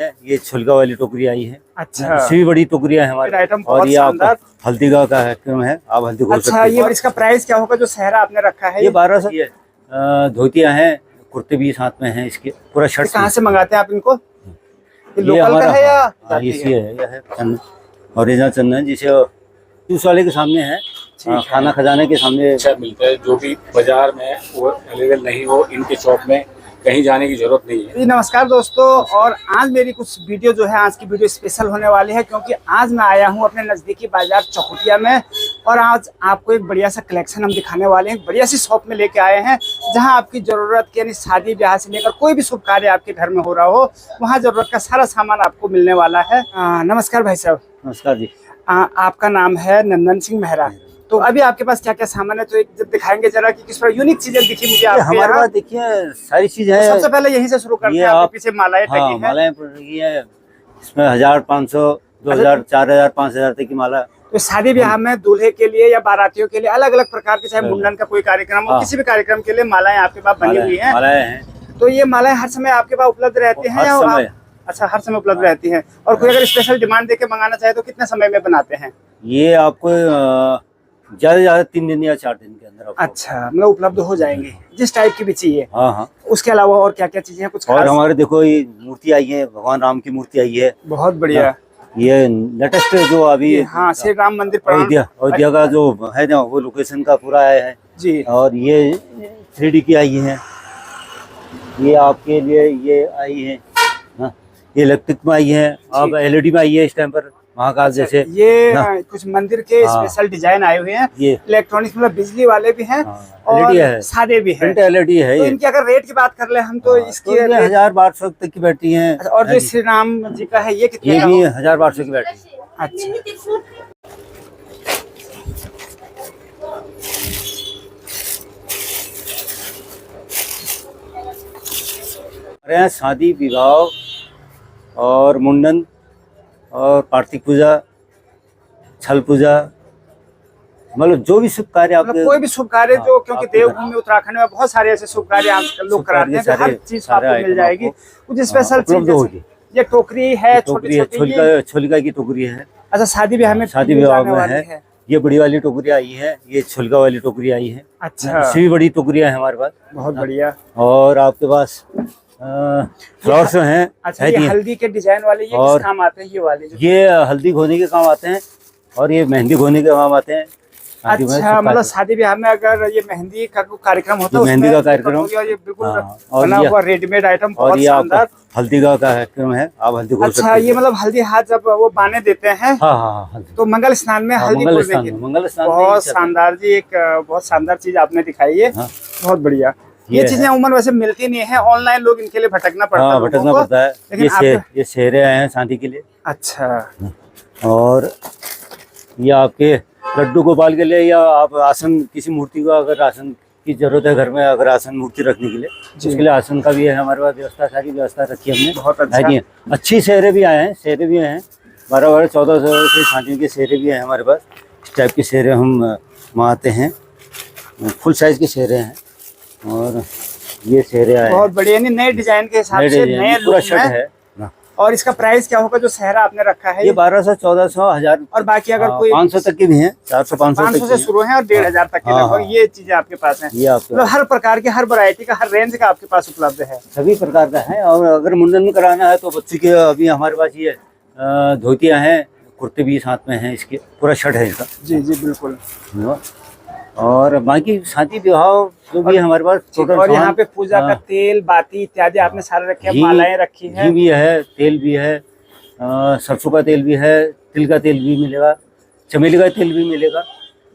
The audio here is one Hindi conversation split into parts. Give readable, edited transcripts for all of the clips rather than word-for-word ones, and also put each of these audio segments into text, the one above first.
हैं, ये छिलका वाली टोकरी आई है। अच्छा, इससे भी बड़ी टोकरियां हैं हमारे आइटम। और ये आपका हल्दी का कार्यक्रम है, आप हल्दी खोल सकते अच्छा, हैं। ये इसका प्राइस क्या होगा जो सहरा आपने रखा है? ये 1200 की है। धोतियां हैं, कुर्ते भी साथ में हैं इसके, पूरा शर्ट। कहाँ से मंगाते हैं आप इनको? ये ये लोकल का है या इसी है, यह है चंदन, ओरिजिनल चंदन, जिसे जूस वाले के सामने है, खाना खजाने के सामने मिलता है, जो भी बाजार में वो अवेलेबल नहीं हो, इनके शॉप में कहीं जाने की जरूरत नहीं है। जी नमस्कार दोस्तों, और आज मेरी कुछ वीडियो जो है, आज की वीडियो स्पेशल होने वाली है, क्योंकि आज मैं आया हूँ अपने नज़दीकी बाजार चौखुटिया में, और आज आपको एक बढ़िया सा कलेक्शन हम दिखाने वाले हैं। बढ़िया सी शॉप में लेके आए हैं, जहाँ आपकी ज़रूरत के यानी शादी ब्याह से लेकर कोई भी शुभ कार्य आपके घर में हो रहा हो, वहाँ ज़रूरत का सारा सामान आपको मिलने वाला है। नमस्कार भाई साहब। नमस्कार जी। आपका नाम है नंदन सिंह मेहरा, तो अभी आपके पास क्या क्या सामान है, तो एक जब दिखाएंगे जरा कि किस तरह यूनिक चीजें दिखी मुझे आपके हमारे पास। देखिए सारी चीज है। तो सबसे पहले यहीं से शुरू करते हैं। आपके पीछे मालाएं टंगी हैं। मालाएं टंगी है, इसमें 1500, 2000, 4000, 5000 तक की माला। तो शादी ब्याह में दूल्हे के लिए या बारातियों के लिए अलग अलग प्रकार के, चाहे मुंडन का कोई कार्यक्रम हो, किसी भी कार्यक्रम के लिए मालाएं आपके पास बनी हुई है। मालाएं हैं। तो ये मालाएं हर समय आपके पास उपलब्ध रहती हैं? अच्छा, हर समय उपलब्ध रहती हैं। और कोई अगर स्पेशल डिमांड देके मंगाना चाहे तो कितने समय में बनाते हैं? ये आपको ज्यादा से ज्यादा 3 दिन या 4 दिन के अंदर। अच्छा, मतलब उपलब्ध हो जाएंगे जिस टाइप की भी चाहिए। हाँ हाँ। उसके अलावा और क्या क्या चीजें हैं कुछ? और हमारे देखो ये मूर्ति आई है, भगवान राम की मूर्ति आई है। बहुत बढ़िया। ये लेटेस्ट जो अभी श्री राम मंदिर अयोध्या का जो है ना, वो लोकेशन का पूरा आया है जी। और ये 3D की आई है। ये आपके लिए ये आई है, ये इलेक्ट्रिक में आई है, अब LED में आई है इस टाइम पर, महाकाल जैसे। ये कुछ मंदिर के स्पेशल डिजाइन आए हुए हैं। ये इलेक्ट्रॉनिक्स मतलब बिजली वाले भी हैं और सादे भी हैं। LED है। तो इनकी अगर रेट की बात कर ले हम तो इसकी 1200 तक की बैटरी है। और जो श्री राम जी का है ये कितने? ये भी 1200 की बैटरी। अच्छा, हमारे यहाँ शादी विवाह और मुंडन और कार्तिक पूजा, छल पूजा, मतलब जो भी शुभ कार्य आपके, कोई भी शुभ कार्य जो, क्योंकि देवभूमि उत्तराखंड में बहुत सारे ऐसे शुभ कार्य आजकल लोग कराते हैं, हर चीज आपको मिल जाएगी। कुछ स्पेशल चीज होगी। ये टोकरी है, छोटी छोलिका की टोकरी है। अच्छा, शादी ब्याह में है। ये बड़ी वाली टोकरी आई है, ये छिलका वाली टोकरी आई है। अच्छा, इससे भी बड़ी टोकरियां हैं हमारे पास। बहुत बढ़िया। और आपके पास फ्लावर्स हैं। अच्छा, ये हल्दी के डिजाइन वाले ये किस काम आते हैं? ये वाले ये हल्दी घोने के काम आते हैं और ये मेहंदी घोने के काम आते हैं। अच्छा, मतलब शादी ब्याह में अगर ये मेहंदी का कार्यक्रम होता है, मेहंदी का कार्यक्रम, ये बिल्कुल बना हुआ रेडीमेड आइटम, बहुत शानदार। हल्दी का कार्यक्रम है, आप हल्दी घोल सकते हैं। अच्छा, ये मतलब हल्दी हाथ जब वो बाने देते हैं, तो मंगल स्नान में हल्दी घोलने की, बहुत शानदार जी, एक बहुत शानदार चीज आपने दिखाई है। बहुत बढ़िया। ये चीजें उम्र वैसे मिलती नहीं है, ऑनलाइन लोग इनके लिए भटकना पड़ता है। ये सेहरे आए हैं शादी के लिए। अच्छा, और ये आपके लड्डू गोपाल के लिए, या आप आसन, किसी मूर्ति को अगर आसन की जरूरत है घर में, अगर आसन मूर्ति रखने के लिए, उसके लिए आसन का भी है हमारे पास व्यवस्था, सारी व्यवस्था रखी हमने। बहुत अच्छा। अच्छी सेहरे भी आए हैं, सेहरे भी हैं 12-12, 1400 से शादी के सेहरे भी हैं हमारे पास। इस टाइप के सेहरे हम मंगाते हैं, फुल साइज के सेहरे हैं। और ये सेहरे आए बहुत बढ़िया, नए डिजाइन के हिसाब से नए पूरा शर्ट है। और इसका प्राइस क्या होगा जो सहरा आपने रखा है? ये 1200, 1400, 1000 और बाकी अगर कोई 500 तक की भी है, 400-500 से शुरू है और 1500 तक के लगभग ये चीजें आपके पास हैं। ये मतलब हर प्रकार के, हर वैरायटी का, हर रेंज का आपके पास उपलब्ध है। सभी प्रकार का है। और अगर मुंडन में कराना है तो बच्चे के, अभी हमारे पास ये धोतियां हैं, कुर्ते भी साथ में हैं, इसके पूरा शर्ट है इसका। जी जी बिल्कुल। और बाकी शादी विवाह जो भी हमारे पास टोटल। और यहाँ पे पूजा का तेल, बाती इत्यादि आपने सारे रखे हैं, मालाएं रखी हैं। घी भी है, तेल भी है, सरसों का तेल भी है, तिल का तेल भी मिलेगा, चमेली का तेल भी मिलेगा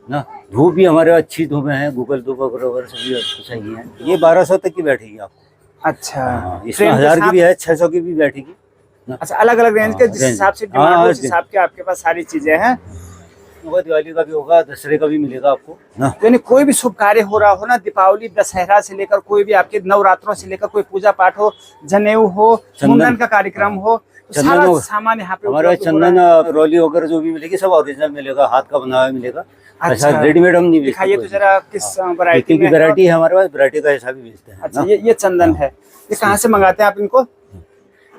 ना। धूप भी हमारे पास अच्छी धूप है, गूगल धूप वगैरह सभी सही है। ये 1200 तक की बैठेगी आपको। अच्छा, इसमें 1000 की भी है, 600 की भी बैठेगी। अच्छा, अलग अलग रेंज के जिस हिसाब से डिमांड, उस हिसाब के आपके पास सारी चीजें हैं। दिवाली का भी होगा, दशहरे का भी मिलेगा आपको ना। यानी कोई भी शुभ कार्य हो रहा हो ना, दीपावली, दशहरा से लेकर कोई भी आपके नवरात्रों से लेकर कोई पूजा पाठ हो, जनेऊ हो, मुंडन का कार्यक्रम हो, सारा सामान यहाँ पे हमारे चंदन, रोली वगैरह जो भी मिलेगी सब ओरिजिनल मिलेगा, हाथ का बना हुआ मिलेगा। अच्छा, रेडीमेड हम नहीं बेचते। दिखाइए तो जरा किस वैरायटी की वैरायटी है हमारे पास, वैरायटी का हिसाब भी बेचते हैं। अच्छा, ये चंदन है, ये कहाँ से मंगाते हैं आप इनको?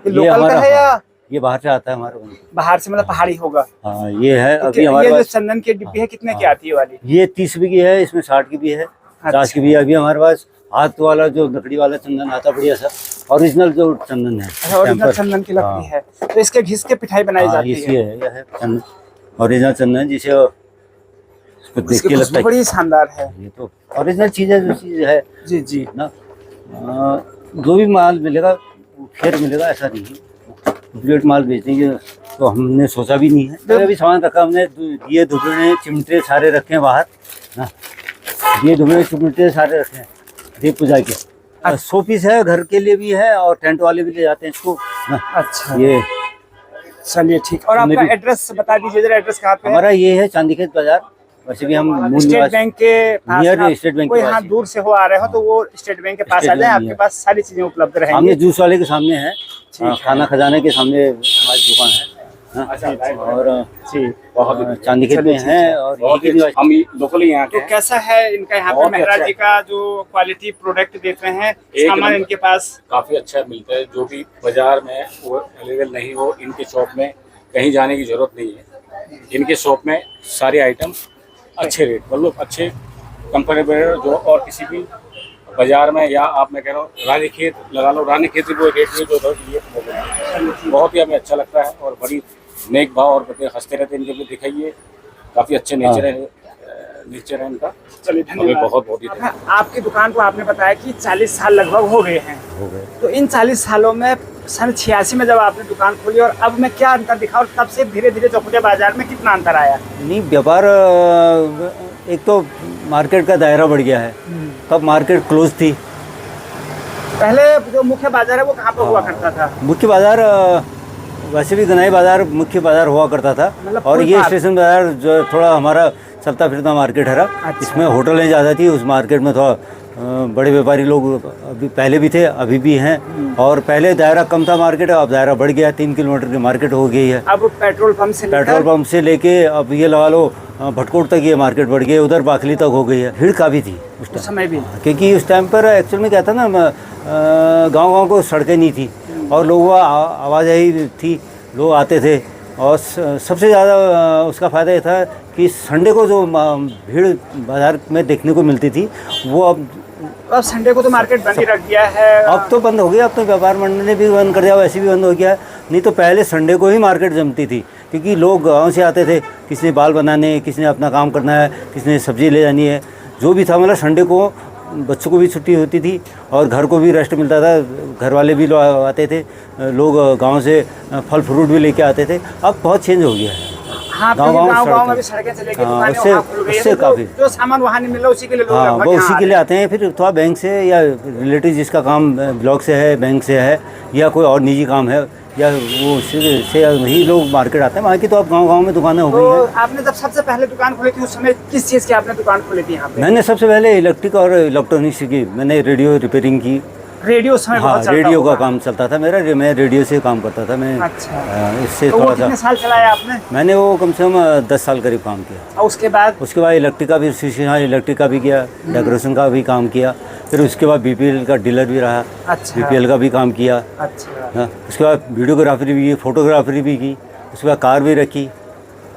ये लोकल का हमारा, है या ये बाहर से आता है हमारे वहाँ। बाहर से, मतलब पहाड़ी होगा? हाँ ये है तो अभी हमारे ये जो पास। चंदन की डिब्बी है कितने की हाँ। आती है वाली? ये 30 रुपये की है, इसमें 60 की भी है, 50 की भी है। अभी हमारे पास हाथ वाला जो लकड़ी वाला चंदन आता बढ़िया सा, ओरिजिनल जो चंदन है, अच्छा, ओरिजिनल चंदन की लकड़ी है, तो इसके घिस के पिठाई बनाई हाँ, जाती इसी है। है, यह है चंदन, ओरिजिनल चंदन, जिसे उसको देख इसकी के लगता खुशबू है बड़ी शानदार है। ये तो ओरिजिनल चीज है, जो चीज है जी जी। ना। जो भी माल मिलेगा फेयर मिलेगा, ऐसा नहीं है। डुप्लीकेट माल बेचने की तो हमने सोचा भी नहीं है। तो अभी सामान रखा हमने, दिए धुपड़े चिमटे सारे रखे हैं बाहर ना, दिए धुपड़े चिमटे सारे रखे हैं दीप पूजा के। शो पीस है, घर के लिए भी है और टेंट वाले भी ले जाते हैं इसको ना। अच्छा, ये चलिए ठीक। और आपका एड्रेस बता दीजिए जरा, एड्रेस कहाँ पे है? हमारा ये है चांदीखेत बाजार। वैसे भी हम मूल स्टेट निवासी- बैंक के पास नियर आप स्टेट बैंक कोई के यहाँ पास। दूर से हो आ रहे हो तो वो स्टेट बैंक के पास स्टेट आ जाए, बैंक आपके है। पास सारी चीजें उपलब्ध सामने रहेंगी। जूस वाले के सामने है, ठीक है। खाना खजाने के सामने हमारी दुकान है हाँ। और जी, चांदीखेत में है और यहीं के निवासी। हम लोकली यहाँ के तो हैं। कैसा है इनका यहाँ पे बहुत महाराज अच्छा जी का जो क्वालिटी प्रोडक्ट देख रहे हैं, एक सामान नंबर। इनके पास? काफी अच्छा मिलता है, जो भी बाजार में वो अवेलेबल नहीं हो, इनके शॉप में कहीं जाने की जरूरत नहीं है। इनके शॉप में सारे आइटम अच्छे रेट, मतलब अच्छे कंपेरेबल जो और किसी भी बाजार में, या आप मैं कह रहा हूँ रानीखेत लगा लो, रानीखेत भी वो रेट में जो ये बहुत ही हमें अच्छा लगता है। और बड़ी नेक भाव और बड़े हंसते रहते हैं, इनके भी दिखाइए, काफी अच्छे नेचर है, नेचर है इनका। चलिए हमें धन्यवाद। बहुत बहुत ही हाँ, आपकी दुकान को आपने बताया कि 40 साल लगभग हो गए हैं, हो गए। तो इन 40 सालों में सन 86 में जब आपने दुकान खोली और अब में क्या अंतर दिखा, और तब से धीरे धीरे चौखुटिया बाजार में कितना अंतर आया? नहीं, व्यापार एक तो मार्केट का दायरा बढ़ गया है। कब मार्केट क्लोज थी, पहले जो मुख्य बाजार है वो कहाँ पर हुआ करता था? मुख्य बाजार वैसे भी गनाई बाजार मुख्य बाजार हुआ करता था। मतलब और फुल ये बात। स्टेशन बाजार जो थोड़ा हमारा चलता फिरता मार्केट है। अच्छा। इसमें होटलें ज़्यादा थी, उस मार्केट में थोड़ा बड़े व्यापारी लोग अभी पहले भी थे, अभी भी हैं। और पहले दायरा कम था मार्केट, अब दायरा बढ़ गया, 3 किलोमीटर की मार्केट हो गई है। अब पेट्रोल पंप से लेकर पेट्रोल पंप से लेके अब ये लगा लो भटकोट तक ये मार्केट बढ़ गई, उधर बाखली तक हो गई है। भीड़ काफ़ी थी उस उस टाइम, समय भी। क्योंकि उस टाइम पर एक्चुअल में क्या था ना, गांव-गांव को सड़कें नहीं थी और लोगों का आवाजाही थी, लोग आते थे। और सबसे ज़्यादा उसका फ़ायदा ये था कि संडे को जो भीड़ बाज़ार में देखने को मिलती थी, वो अब संडे को तो मार्केट बंद ही रख दिया है। अब तो बंद हो गया। अब तो व्यापार मंडल ने भी बंद कर दिया, वैसे भी बंद हो गया। नहीं तो पहले संडे को ही मार्केट जमती थी, क्योंकि लोग गांव से आते थे, किसी ने बाल बनाने, किसी ने अपना काम करना है, किसी ने सब्जी ले जानी है, जो भी था। मतलब संडे को बच्चों को भी छुट्टी होती थी और घर को भी रेस्ट मिलता था, घर वाले भी लोग आते थे, लोग गांव से फल फ्रूट भी लेके आते थे। अब बहुत चेंज हो गया है। हाँ, गाँव में भी सड़कें चले गई, दुकानें वहाँ खुल गई हैं, उससे तो काफ़ी जो सामान वहाँ नहीं मिल रहा उसी के लिए लोग हाँ, लगभग वो यहाँ उसी आ के लिए रहे आते हैं। फिर थोड़ा बैंक से या रिलेटिव जिसका काम ब्लॉक से है, बैंक से है, या कोई और निजी काम है, या वो से वही लोग मार्केट आते हैं। वहाँ की तो अब गांव-गांव में दुकानें हो हैं। गई तो हैं। आपने जब सबसे पहले दुकान खोली थी उस समय किस चीज़ की आपने दुकान खोली थी यहाँ पे? मैंने सबसे पहले इलेक्ट्रिक और इलेक्ट्रॉनिक्स की, मैंने रेडियो रिपेयरिंग की। रेडियो उस समय हाँ, बहुत चलता रेडियो का होगा। काम चलता था मेरा, मैं रेडियो से काम करता था मैं। अच्छा। इससे तो वो थोड़ा कितने सा साल चलाया आपने? मैंने वो कम से कम 10 साल करीब काम किया। और उसके बाद? उसके बाद इलेक्ट्रिक का भी, इलेक्ट्रिक का भी किया, डेकोरेशन का भी काम किया। फिर उसके बाद बीपीएल का डीलर भी रहा, अच्छा। बीपीएल का भी काम किया। अच्छा। हाँ, उसके बाद वीडियोग्राफरी भी की, फोटोग्राफरी भी की। उसके बाद कार भी रखी,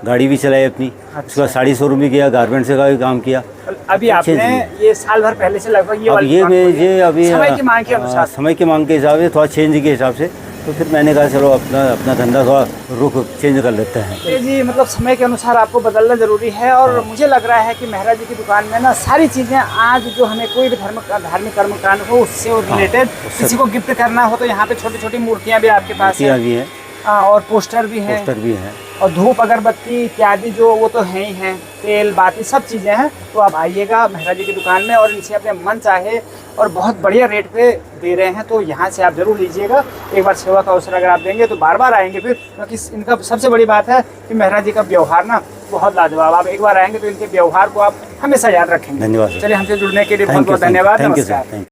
गाड़ी भी चलाई अपनी। उसके बाद साड़ी शोरूम भी किया, गारमेंट्स का भी काम किया। अभी आपने ये साल भर पहले से लगभग ये अब वाली ये दुकान मैं खोली है। ये अभी समय की मांग के अनुसार। समय की मांग के हिसाब से, थोड़ा चेंज के हिसाब से, तो फिर मैंने कहा चलो अपना धंधा थोड़ा रुख चेंज कर लेते हैं। ये जी, मतलब समय के अनुसार आपको बदलना जरूरी है। और मुझे लग रहा है कि महाराज जी की दुकान में ना सारी चीज़ें आज जो हमें कोई भी धार्मिक कर्मकांड हो उससे रिलेटेड, किसी को गिफ्ट करना हो तो यहाँ पे छोटी छोटी मूर्तियाँ भी आपके पास मूर्तियाँ हैं। भी हैं, और पोस्टर भी हैं, पोस्टर भी हैं। और धूप अगरबत्ती इत्यादि जो वो तो हैं ही हैं, तेल बाती सब चीज़ें हैं। तो आप आइएगा महाराज जी की दुकान में और इनसे अपने मन चाहे और बहुत बढ़िया रेट पे दे रहे हैं, तो यहाँ से आप ज़रूर लीजिएगा। एक बार सेवा का अवसर अगर आप देंगे तो बार बार आएंगे फिर, क्योंकि इनका सबसे बड़ी बात है कि महाराज जी का व्यवहार ना बहुत लाजवाब। आप एक बार आएंगे तो इनके व्यवहार को आप हमेशा याद रखेंगे। धन्यवाद। चलिए, हमसे जुड़ने के लिए बहुत थैंक यू बहुत धन्यवाद। थैंक यू नमस्कार। Sir, thank you.